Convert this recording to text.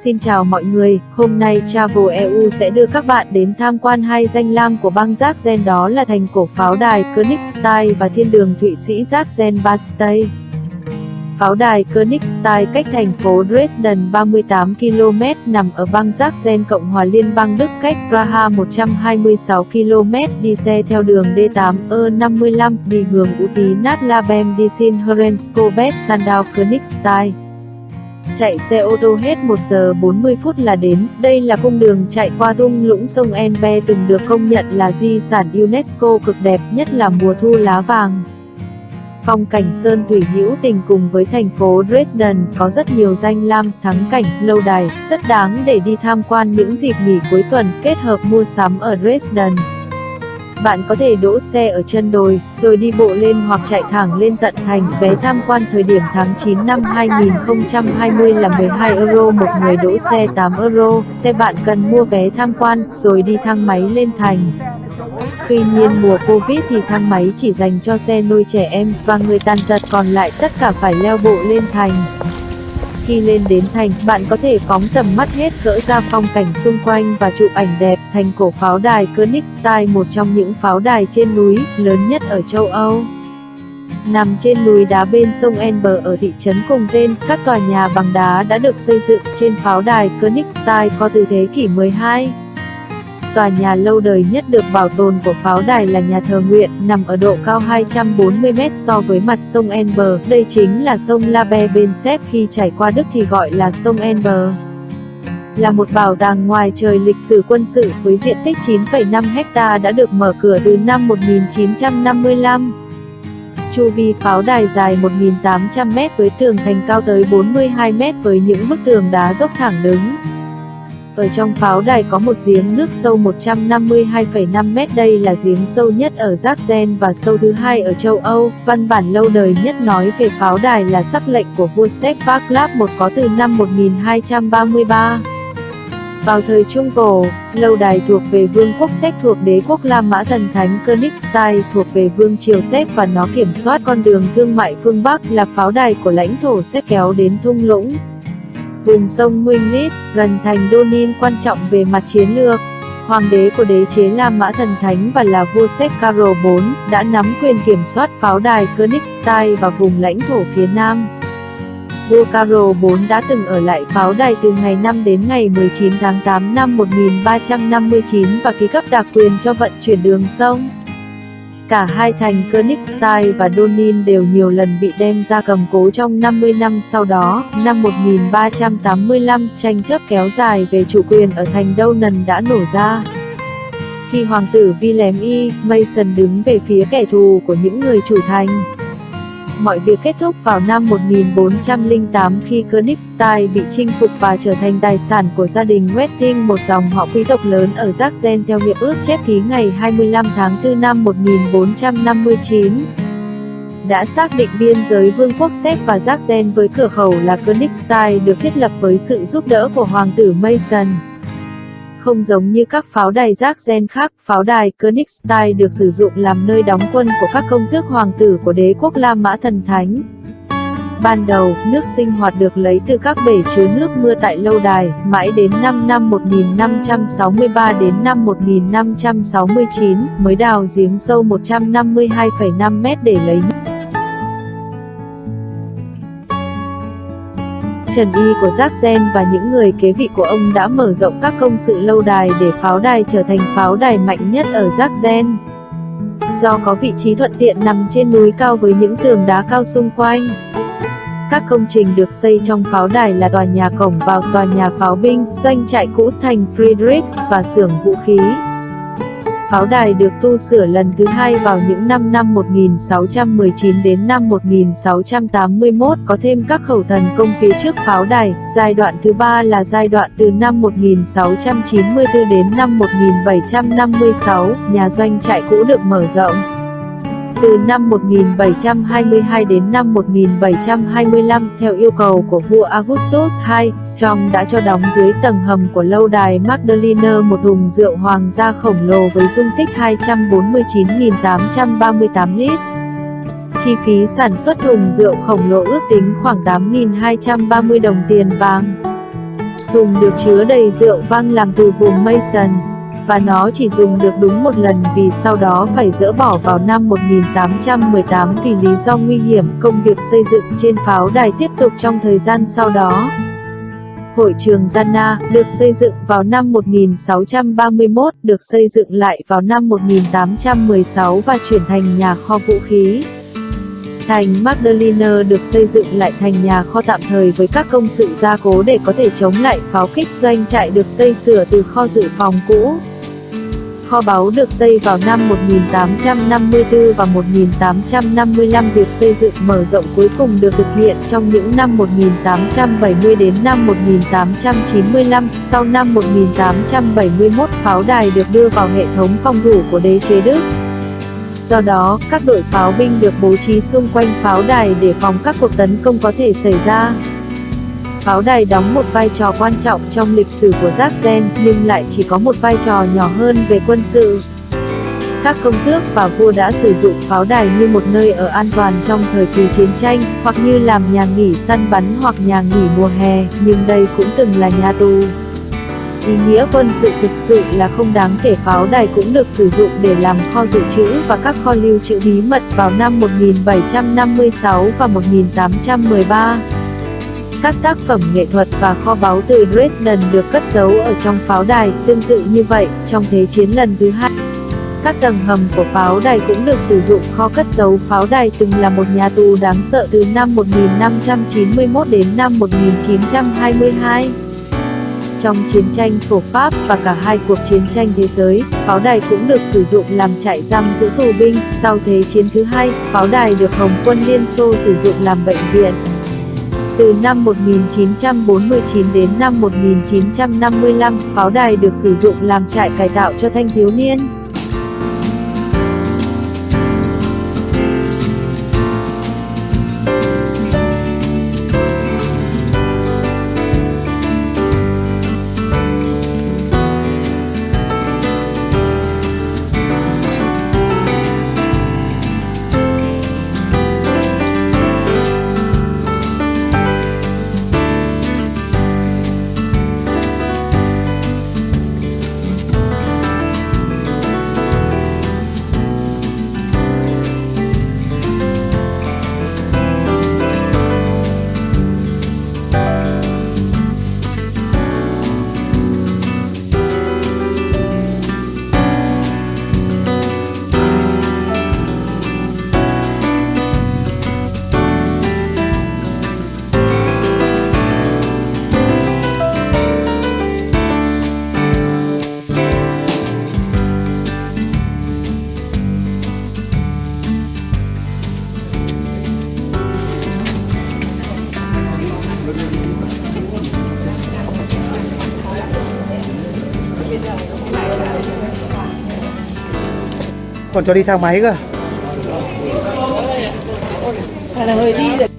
Xin chào mọi người, hôm nay Travel EU sẽ đưa các bạn đến tham quan hai danh lam của bang Sachsen, đó là thành cổ pháo đài Königstein và thiên đường Thụy Sĩ Sachsen-Bastei. Pháo đài Königstein cách thành phố Dresden 38 km, nằm ở bang Sachsen, Cộng hòa Liên bang Đức, cách Praha 126 km, đi xe theo đường D8 E55, đi hướng Utinat Labem đi xin Herenskobet Sandau Königstein. Chạy xe ô tô hết 1 giờ 40 phút là đến. Đây là cung đường chạy qua thung lũng sông Elbe, từng được công nhận là di sản UNESCO cực đẹp, nhất là mùa thu lá vàng. Phong cảnh sơn thủy hữu tình cùng với thành phố Dresden, có rất nhiều danh lam, thắng cảnh, lâu đài, rất đáng để đi tham quan những dịp nghỉ cuối tuần, kết hợp mua sắm ở Dresden. Bạn có thể đỗ xe ở chân đồi, rồi đi bộ lên hoặc chạy thẳng lên tận thành. Vé tham quan thời điểm tháng 9 năm 2020 là 12 euro một người, đỗ xe 8 euro. Xe bạn cần mua vé tham quan, rồi đi thang máy lên thành. Tuy nhiên mùa Covid thì thang máy chỉ dành cho xe nôi trẻ em và người tàn tật, còn lại tất cả phải leo bộ lên thành. Khi lên đến thành, bạn có thể phóng tầm mắt hết cỡ ra phong cảnh xung quanh và chụp ảnh đẹp. Thành cổ pháo đài Königstein, một trong những pháo đài trên núi lớn nhất ở châu Âu. Nằm trên núi đá bên sông Elbe ở thị trấn cùng tên, các tòa nhà bằng đá đã được xây dựng trên pháo đài Königstein có từ thế kỷ 12. Tòa nhà lâu đời nhất được bảo tồn của pháo đài là nhà thờ nguyện, nằm ở độ cao 240 m so với mặt sông Elbe. Đây chính là sông Labe bên Séc, khi chảy qua Đức thì gọi là sông Elbe. Là một bảo tàng ngoài trời lịch sử quân sự với diện tích 9,5 ha, đã được mở cửa từ năm 1955. Chu vi pháo đài dài 1.800 m với tường thành cao tới 42 m với những bức tường đá dốc thẳng đứng. Ở trong pháo đài có một giếng nước sâu 152,5 m, đây là giếng sâu nhất ở Sachsen và sâu thứ hai ở châu Âu. Văn bản lâu đời nhất nói về pháo đài là sắc lệnh của vua Séc Václav I có từ năm 1233. Vào thời Trung Cổ, lâu đài thuộc về Vương quốc Séc thuộc đế quốc La Mã Thần Thánh. Königstein thuộc về Vương triều Séc và nó kiểm soát con đường thương mại phương Bắc, là pháo đài của lãnh thổ Séc kéo đến thung lũng vùng sông Nguinlit, gần thành Donin, quan trọng về mặt chiến lược. Hoàng đế của đế chế La Mã Thần Thánh và là vua Séc Karl IV đã nắm quyền kiểm soát pháo đài Königstein và vùng lãnh thổ phía Nam. Vua Karl IV đã từng ở lại pháo đài từ ngày 5 đến ngày 19 tháng 8 năm 1359 và ký cấp đặc quyền cho vận chuyển đường sông. Cả hai thành Königstein và Donin đều nhiều lần bị đem ra cầm cố trong 50 năm sau đó. Năm 1385, tranh chấp kéo dài về chủ quyền ở thành Donen đã nổ ra. Khi hoàng tử Wilhelm I. Mason đứng về phía kẻ thù của những người chủ thành. Mọi việc kết thúc vào năm 1408 khi Königstein bị chinh phục và trở thành tài sản của gia đình Wetting, một dòng họ quý tộc lớn ở Sachsen, theo hiệp ước chép ký ngày 25 tháng 4 năm 1459. Đã xác định biên giới Vương quốc Séc và Sachsen với cửa khẩu là Königstein, được thiết lập với sự giúp đỡ của hoàng tử Mason. Không giống như các pháo đài Sachsen khác, pháo đài Königstein được sử dụng làm nơi đóng quân của các công tước hoàng tử của đế quốc La Mã Thần Thánh. Ban đầu, nước sinh hoạt được lấy từ các bể chứa nước mưa tại lâu đài, mãi đến năm 1563 đến năm 1569 mới đào giếng sâu 152,5 m để lấy nước. Trần Y của Sachsen và những người kế vị của ông đã mở rộng các công sự lâu đài để pháo đài trở thành pháo đài mạnh nhất ở Sachsen. Do có vị trí thuận tiện nằm trên núi cao với những tường đá cao xung quanh. Các công trình được xây trong pháo đài là tòa nhà cổng vào, tòa nhà pháo binh, doanh trại cũ thành Friedrichs và xưởng vũ khí. Pháo đài được tu sửa lần thứ hai vào những năm 1619 đến năm 1681, có thêm các khẩu thần công phía trước pháo đài. Giai đoạn thứ ba là giai đoạn từ năm 1694 đến năm 1756, nhà doanh trại cũ được mở rộng. Từ năm 1722 đến năm 1725, theo yêu cầu của vua Augustus II, Strong đã cho đóng dưới tầng hầm của lâu đài Magdalena một thùng rượu hoàng gia khổng lồ với dung tích 249.838 lít. Chi phí sản xuất thùng rượu khổng lồ ước tính khoảng 8.230 đồng tiền vàng. thùng được chứa đầy rượu vang làm từ vùng Mason, và nó chỉ dùng được đúng một lần vì sau đó phải dỡ bỏ vào năm 1818 vì lý do nguy hiểm. Công việc xây dựng trên pháo đài tiếp tục trong thời gian sau đó. Hội trường Jannah được xây dựng vào năm 1631, được xây dựng lại vào năm 1816 và chuyển thành nhà kho vũ khí. Thành Magdalene được xây dựng lại thành nhà kho tạm thời với các công sự gia cố để có thể chống lại pháo kích. Doanh trại được xây sửa từ kho dự phòng cũ. Kho báu được xây vào năm 1854 và 1855. Việc xây dựng mở rộng cuối cùng được thực hiện trong những năm 1870 đến năm 1895. Sau năm 1871, pháo đài được đưa vào hệ thống phòng thủ của đế chế Đức. Do đó, các đội pháo binh được bố trí xung quanh pháo đài để phòng các cuộc tấn công có thể xảy ra. Pháo đài đóng một vai trò quan trọng trong lịch sử của Sachsen, nhưng lại chỉ có một vai trò nhỏ hơn về quân sự. Các công tước và vua đã sử dụng pháo đài như một nơi ở an toàn trong thời kỳ chiến tranh, hoặc như làm nhà nghỉ săn bắn hoặc nhà nghỉ mùa hè, nhưng đây cũng từng là nhà tù. Ý nghĩa quân sự thực sự là không đáng kể. Pháo đài cũng được sử dụng để làm kho dự trữ và các kho lưu trữ bí mật vào năm 1756 và 1813. Các tác phẩm nghệ thuật và kho báu từ Dresden được cất giấu ở trong pháo đài. Tương tự như vậy, trong Thế chiến lần thứ hai, các tầng hầm của pháo đài cũng được sử dụng kho cất giấu. Pháo đài từng là một nhà tù đáng sợ từ năm 1591 đến năm 1922. Trong chiến tranh của Pháp và cả hai cuộc chiến tranh thế giới, pháo đài cũng được sử dụng làm trại giam giữ tù binh. Sau Thế chiến thứ hai, pháo đài được Hồng quân Liên Xô sử dụng làm bệnh viện. Từ năm 1949 đến năm 1955, pháo đài được sử dụng làm trại cải tạo cho thanh thiếu niên. Còn cho đi thang máy cơ. Hay là hơi đi rồi.